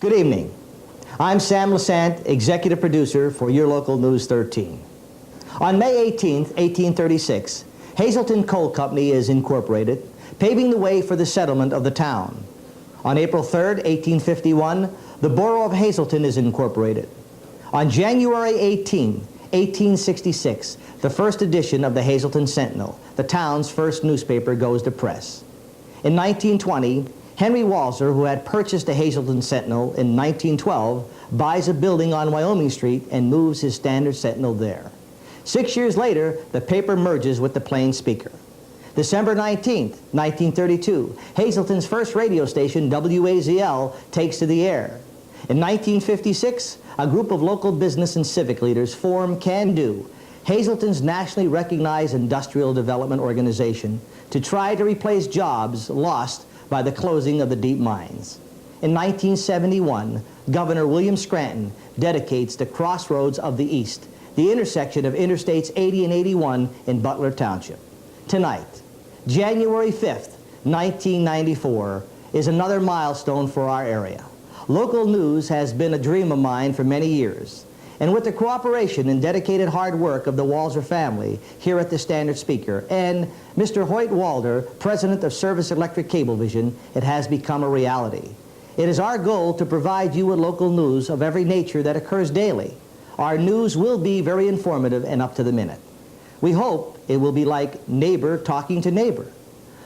Good evening. I'm Sam Lassant, executive producer for Your Local News 13. On May 18, 1836, Hazleton Coal Company is incorporated, paving the way for the settlement of the town. On April 3, 1851, the borough of Hazleton is incorporated. On January 18, 1866, the first edition of the Hazleton Sentinel, the town's first newspaper, goes to press. In 1920, Henry Walser, who had purchased the Hazleton Sentinel in 1912, buys a building on Wyoming Street and moves his Standard Sentinel there. 6 years later, the paper merges with the Plain Speaker. December 19, 1932, Hazleton's first radio station, WAZL, takes to the air. In 1956, a group of local business and civic leaders form Can Do, Hazleton's nationally recognized industrial development organization, to try to replace jobs lost by the closing of the deep mines. In 1971, Governor William Scranton dedicates the Crossroads of the East, the intersection of Interstates 80 and 81 in Butler Township. Tonight, January 5th, 1994, is another milestone for our area. Local news has been a dream of mine for many years, and with the cooperation and dedicated hard work of the Walser family here at the Standard Speaker and Mr. Hoyt Walder, president of Service Electric Cablevision, it has become a reality. It is our goal to provide you with local news of every nature that occurs daily. Our news will be very informative and up to the minute. We hope it will be like neighbor talking to neighbor.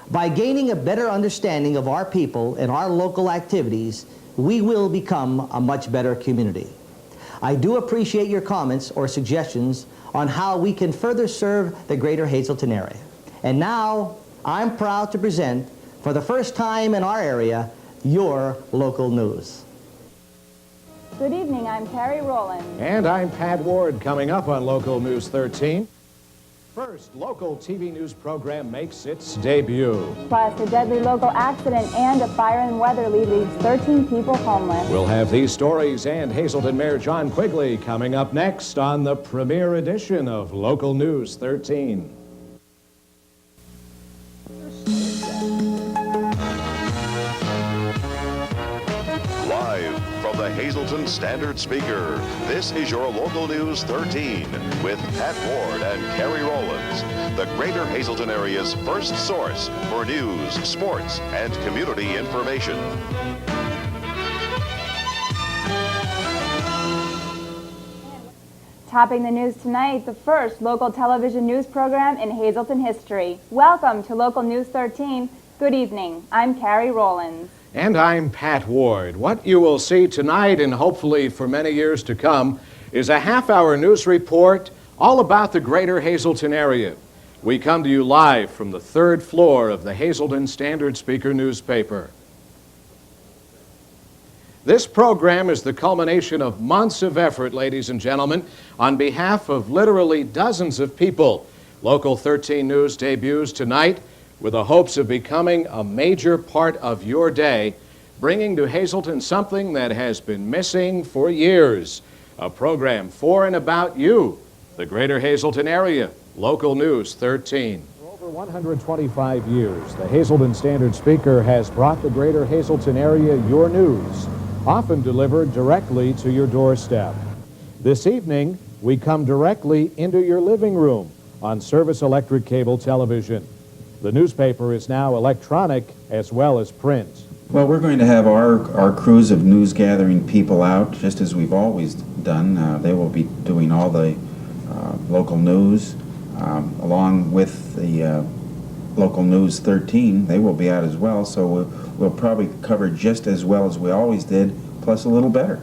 By gaining a better understanding of our people and our local activities, we will become a much better community. I do appreciate your comments or suggestions on how we can further serve the greater Hazleton area. And now, I'm proud to present, for the first time in our area, Your Local News. Good evening, I'm Carrie Rowland. And I'm Pat Ward. Coming up on Local News 13. First, local TV news program makes its debut. Plus, a deadly local accident and a fire in Weatherly leaves 13 people homeless. We'll have these stories and Hazleton Mayor John Quigley coming up next on the premiere edition of Local News 13. Live from the Hazleton Standard Speaker, this is your Local News 13 with Pat Ward and Carrie Rowlands, the greater Hazleton area's first source for news, sports, and community information. Topping the news tonight, the first local television news program in Hazleton history. Welcome to Local News 13. Good evening. I'm Carrie Rowlands. And I'm Pat Ward. What you will see tonight, and hopefully for many years to come, is a half-hour news report all about the greater Hazleton area. We come to you live from the third floor of the Hazleton Standard Speaker newspaper. This program is the culmination of months of effort, ladies and gentlemen, on behalf of literally dozens of people. Local 13 News debuts tonight with the hopes of becoming a major part of your day, bringing to Hazleton something that has been missing for years, a program for and about you, the greater Hazleton area, Local News 13. For over 125 years, the Hazleton Standard Speaker has brought the greater Hazleton area your news, often delivered directly to your doorstep. This evening, we come directly into your living room on Service Electric Cable Television. The newspaper is now electronic as well as print. Well, we're going to have our crews of news gathering people out, just as we've always done. They will be doing all the local news, along with the Local News 13. They will be out as well, so we'll probably cover just as well as we always did, plus a little better.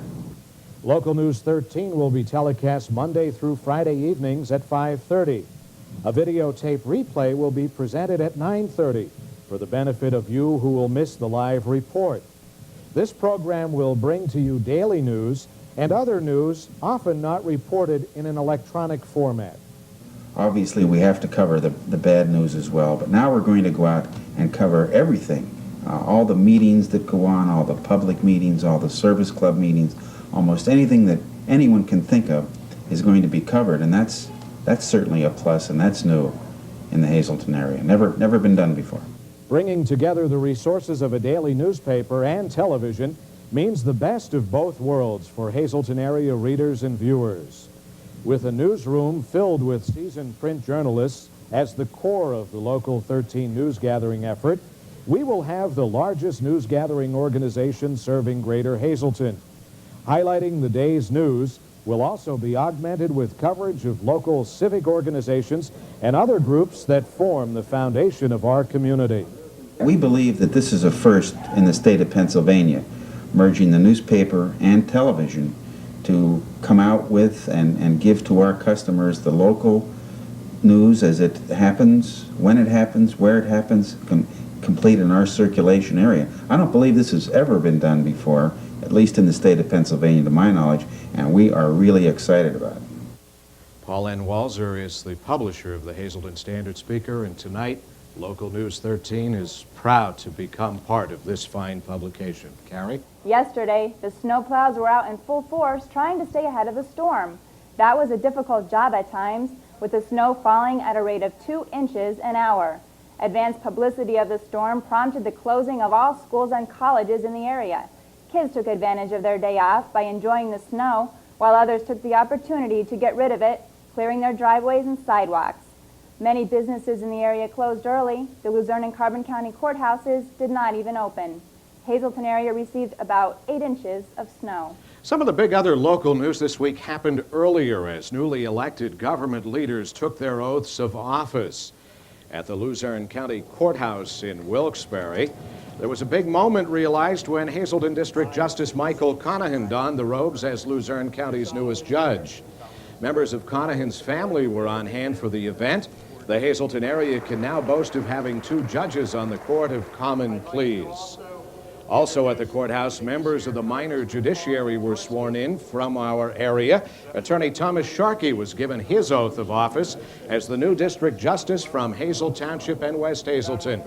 Local News 13 will be telecast Monday through Friday evenings at 5:30. A videotape replay will be presented at 9:30 for the benefit of you who will miss the live report. This program will bring to you daily news and other news often not reported in an electronic format. Obviously, we have to cover the bad news as well, but now we're going to go out and cover everything. All the meetings that go on, all the public meetings, all the service club meetings, almost anything that anyone can think of is going to be covered, and that's certainly a plus, and that's new in the Hazleton area. Never been done before. Bringing together the resources of a daily newspaper and television, means the best of both worlds for Hazleton area readers and viewers. With a newsroom filled with seasoned print journalists as the core of the Local 13 news gathering effort, we will have the largest news gathering organization serving Greater Hazleton. Highlighting the day's news will also be augmented with coverage of local civic organizations and other groups that form the foundation of our community. We believe that this is a first in the state of Pennsylvania, merging the newspaper and television to come out with and give to our customers the local news as it happens, when it happens, where it happens, complete in our circulation area. I don't believe this has ever been done before, at least in the state of Pennsylvania to my knowledge, and we are really excited about it. Paul N. Walzer is the publisher of the Hazleton Standard-Speaker, and tonight, Local News 13 is proud to become part of this fine publication. Carrie? Yesterday, the snowplows were out in full force trying to stay ahead of the storm. That was a difficult job at times, with the snow falling at a rate of 2 inches an hour. Advanced publicity of the storm prompted the closing of all schools and colleges in the area. Kids took advantage of their day off by enjoying the snow, while others took the opportunity to get rid of it, clearing their driveways and sidewalks. Many businesses in the area closed early. The Luzerne and Carbon County courthouses did not even open. Hazleton area received about 8 inches of snow. Some of the big other local news this week happened earlier as newly elected government leaders took their oaths of office. At the Luzerne County Courthouse in Wilkes-Barre, there was a big moment realized when Hazleton District Justice Michael Conahan donned the robes as Luzerne County's newest judge. Members of Conahan's family were on hand for the event. The Hazleton area can now boast of having 2 judges on the Court of Common Pleas. Also at the courthouse, members of the minor judiciary were sworn in from our area. Attorney Thomas Sharkey was given his oath of office as the new district justice from Hazel Township and West Hazleton.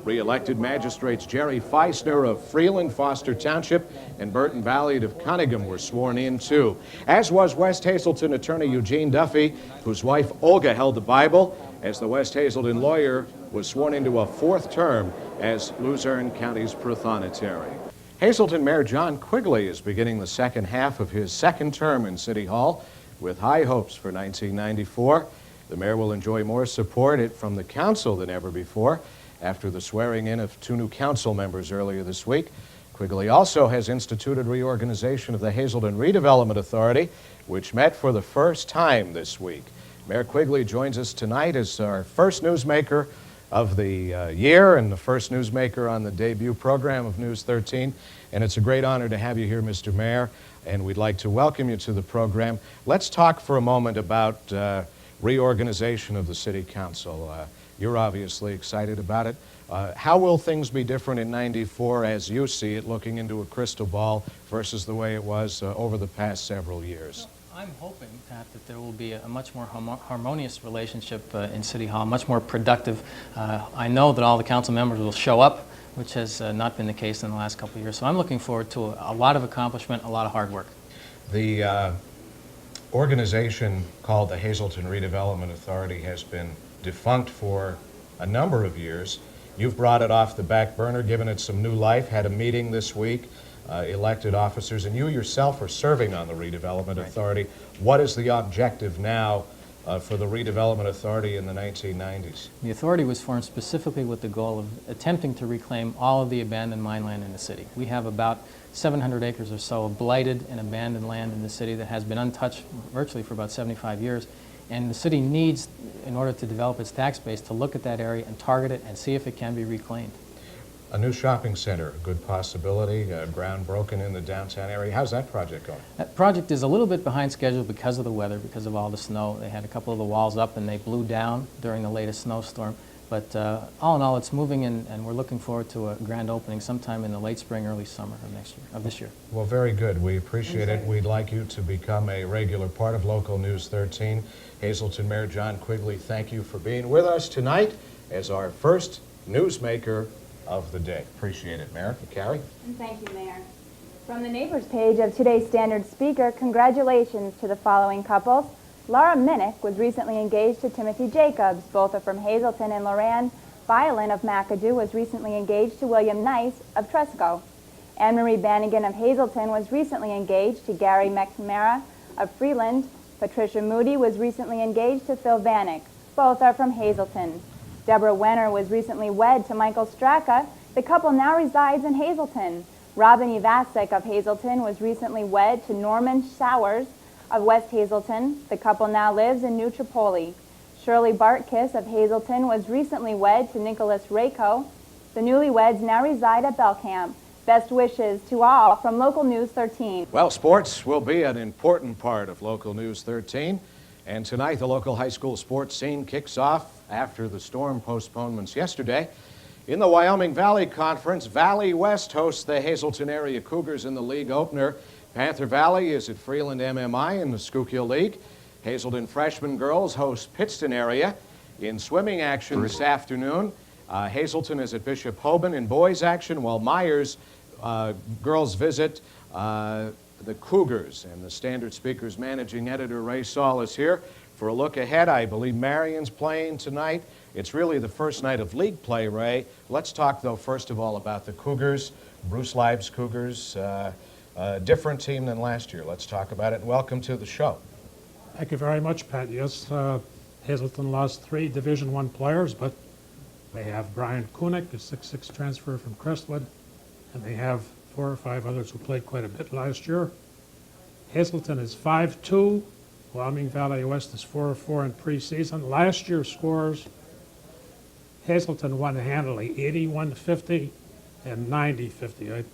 Re-elected magistrates Jerry Feisner of Freeland, Foster Township, and Burton Valley of Cunningham were sworn in too, as was West Hazleton attorney Eugene Duffy, whose wife Olga held the Bible, as the West Hazleton lawyer was sworn into a 4th term as Luzerne County's prothonotary. Hazleton Mayor John Quigley is beginning the second half of his 2nd term in City Hall with high hopes for 1994. The mayor will enjoy more support from the council than ever before after the swearing in of 2 new council members earlier this week. Quigley also has instituted reorganization of the Hazleton Redevelopment Authority, which met for the first time this week. Mayor Quigley joins us tonight as our first newsmaker of the year and the first newsmaker on the debut program of News 13. And it's a great honor to have you here, Mr. Mayor, and we'd like to welcome you to the program. Let's talk for a moment about reorganization of the City Council. You're obviously excited about it. How will things be different in '94 as you see it, looking into a crystal ball versus the way it was over the past several years? I'm hoping, Pat, that there will be a much more harmonious relationship in City Hall, much more productive. I know that all the council members will show up, which has not been the case in the last couple of years. So I'm looking forward to a lot of accomplishment, a lot of hard work. The organization called the Hazleton Redevelopment Authority has been defunct for a number of years. You've brought it off the back burner, given it some new life, had a meeting this week, elected officers, and you yourself are serving on the Redevelopment Authority. What is the objective now for the Redevelopment Authority in the 1990s? The authority was formed specifically with the goal of attempting to reclaim all of the abandoned mine land in the city. We have about 700 acres or so of blighted and abandoned land in the city that has been untouched virtually for about 75 years. And the city needs, in order to develop its tax base, to look at that area and target it and see if it can be reclaimed. A new shopping center, a good possibility, ground broken in the downtown area. How's that project going? That project is a little bit behind schedule because of the weather, because of all the snow. They had a couple of the walls up and they blew down during the latest snowstorm. But all in all, it's moving, and we're looking forward to a grand opening sometime in the late spring, early summer of this year. Well, very good. We appreciate it. We'd like you to become a regular part of Local News 13. Hazleton Mayor John Quigley, thank you for being with us tonight as our first newsmaker of the day. Appreciate it, Mayor. Carrie? And thank you, Mayor. From the Neighbors page of today's Standard Speaker, congratulations to the following couples. Laura Minnick was recently engaged to Timothy Jacobs. Both are from Hazleton, and Loran Violin of McAdoo was recently engaged to William Nice of Tresco. Anne-Marie Bannigan of Hazleton was recently engaged to Gary McNamara of Freeland. Patricia Moody was recently engaged to Phil Vanek. Both are from Hazleton. Deborah Wenner was recently wed to Michael Straka. The couple now resides in Hazleton. Robin Ivasek of Hazleton was recently wed to Norman Showers of West Hazleton. The couple now lives in New Tripoli. Shirley Bartkiss of Hazleton was recently wed to Nicholas Rako. The newlyweds now reside at Belcamp. Best wishes to all from Local News 13. Well, sports will be an important part of Local News 13. And tonight, the local high school sports scene kicks off after the storm postponements yesterday. In the Wyoming Valley Conference, Valley West hosts the Hazleton area Cougars in the league opener. Panther Valley is at Freeland MMI in the Schuylkill League. Hazleton freshman girls host Pittston area. In swimming action this afternoon, Hazleton is at Bishop Hoban in boys action, while Myers girls visit the Cougars. And the Standard Speaker's managing editor, Ray Saul, is here for a look ahead. I believe Marion's playing tonight. It's really the first night of league play, Ray. Let's talk, though, first of all about the Cougars, Bruce Leib's Cougars, a different team than last year. Let's talk about it, and welcome to the show. Thank you very much, Pat. Yes, Hazleton lost 3 Division I players, but they have Brian Kunick, a 6'6" transfer from Crestwood, and they have 4 or 5 others who played quite a bit last year. Hazleton is 5-2. Wyoming Valley West is 4-4 in preseason. Last year's scores, Hazleton won handily, 81-50 and 90-50. I'm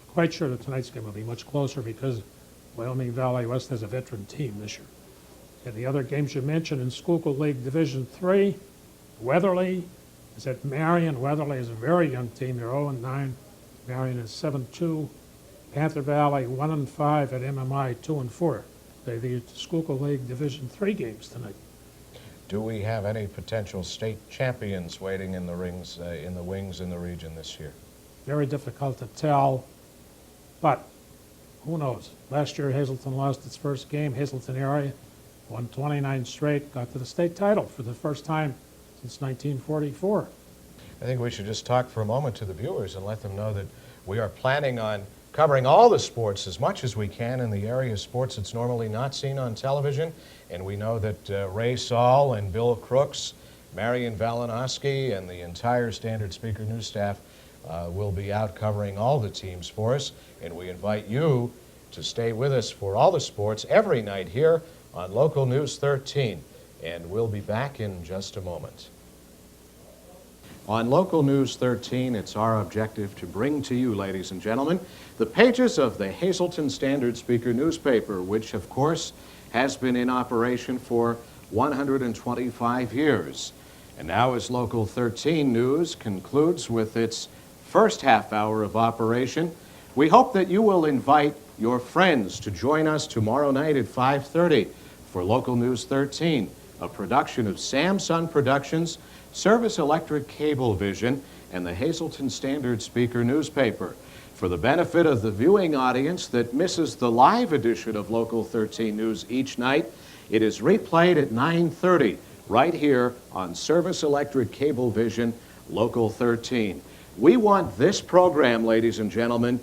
quite sure that tonight's game will be much closer because Wyoming Valley West has a veteran team this year. And the other games you mentioned in Schuylkill League Division III, Weatherly is at Marion. Weatherly is a very young team. They're 0-9. Marion is 7-2. Panther Valley 1-5 at MMI 2-4. They're the Schuylkill League Division III games tonight. Do we have any potential state champions waiting in the wings in the region this year? Very difficult to tell, but who knows? Last year Hazleton lost its first game. Hazleton area won 29 straight, got to the state title for the first time since 1944. I think we should just talk for a moment to the viewers and let them know that we are planning on covering all the sports as much as we can in the area of sports that's normally not seen on television. And we know that Ray Saul and Bill Crooks, Marion Valinowski, and the entire Standard Speaker News staff will be out covering all the teams for us. And we invite you to stay with us for all the sports every night here on Local News 13. And we'll be back in just a moment. On Local News 13, it's our objective to bring to you, ladies and gentlemen, the pages of the Hazleton Standard Speaker newspaper, which, of course, has been in operation for 125 years. And now, as Local 13 News concludes with its first half hour of operation, we hope that you will invite your friends to join us tomorrow night at 5:30 for Local News 13, a production of Samsun Productions, Service Electric Cablevision, and the Hazleton Standard Speaker newspaper. For the benefit of the viewing audience that misses the live edition of Local 13 News each night, it is replayed at 9:30 right here on Service Electric Cablevision, Local 13. We want this program, ladies and gentlemen,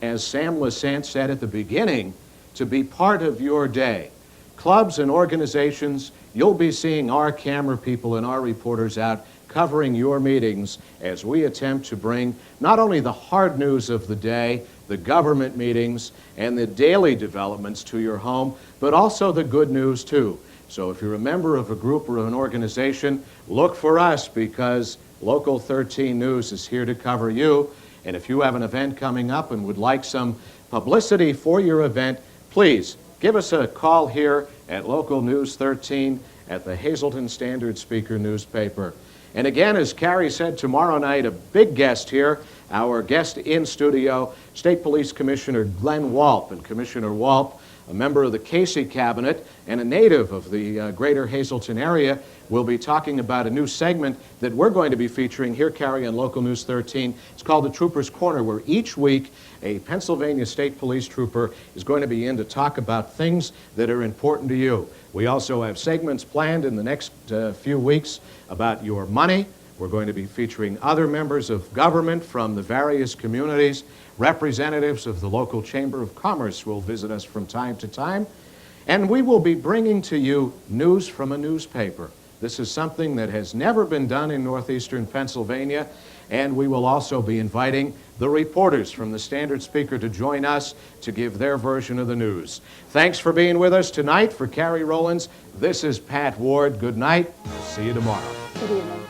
as Sam Lassant said at the beginning, to be part of your day. Clubs and organizations, you'll be seeing our camera people and our reporters out covering your meetings as we attempt to bring not only the hard news of the day, the government meetings, and the daily developments to your home, but also the good news too. So if you're a member of a group or an organization, look for us because Local 13 News is here to cover you. And if you have an event coming up and would like some publicity for your event, please give us a call here at Local News 13 at the Hazleton Standard Speaker newspaper. And again, as Carrie said, tomorrow night, a big guest here, our guest in studio, State Police Commissioner Glenn Walp. And Commissioner Walp, a member of the Casey Cabinet and a native of the greater Hazleton area, will be talking about a new segment that we're going to be featuring here, Carrie, on Local News 13. It's called the Trooper's Corner, where each week a Pennsylvania State Police trooper is going to be in to talk about things that are important to you. We also have segments planned in the next few weeks about your money. We're going to be featuring other members of government from the various communities. Representatives of the local Chamber of Commerce will visit us from time to time. And we will be bringing to you news from a newspaper. This is something that has never been done in northeastern Pennsylvania. And we will also be inviting the reporters from the Standard Speaker to join us to give their version of the news. Thanks for being with us tonight. For Carrie Rollins, this is Pat Ward. Good night. See you tomorrow. Good evening.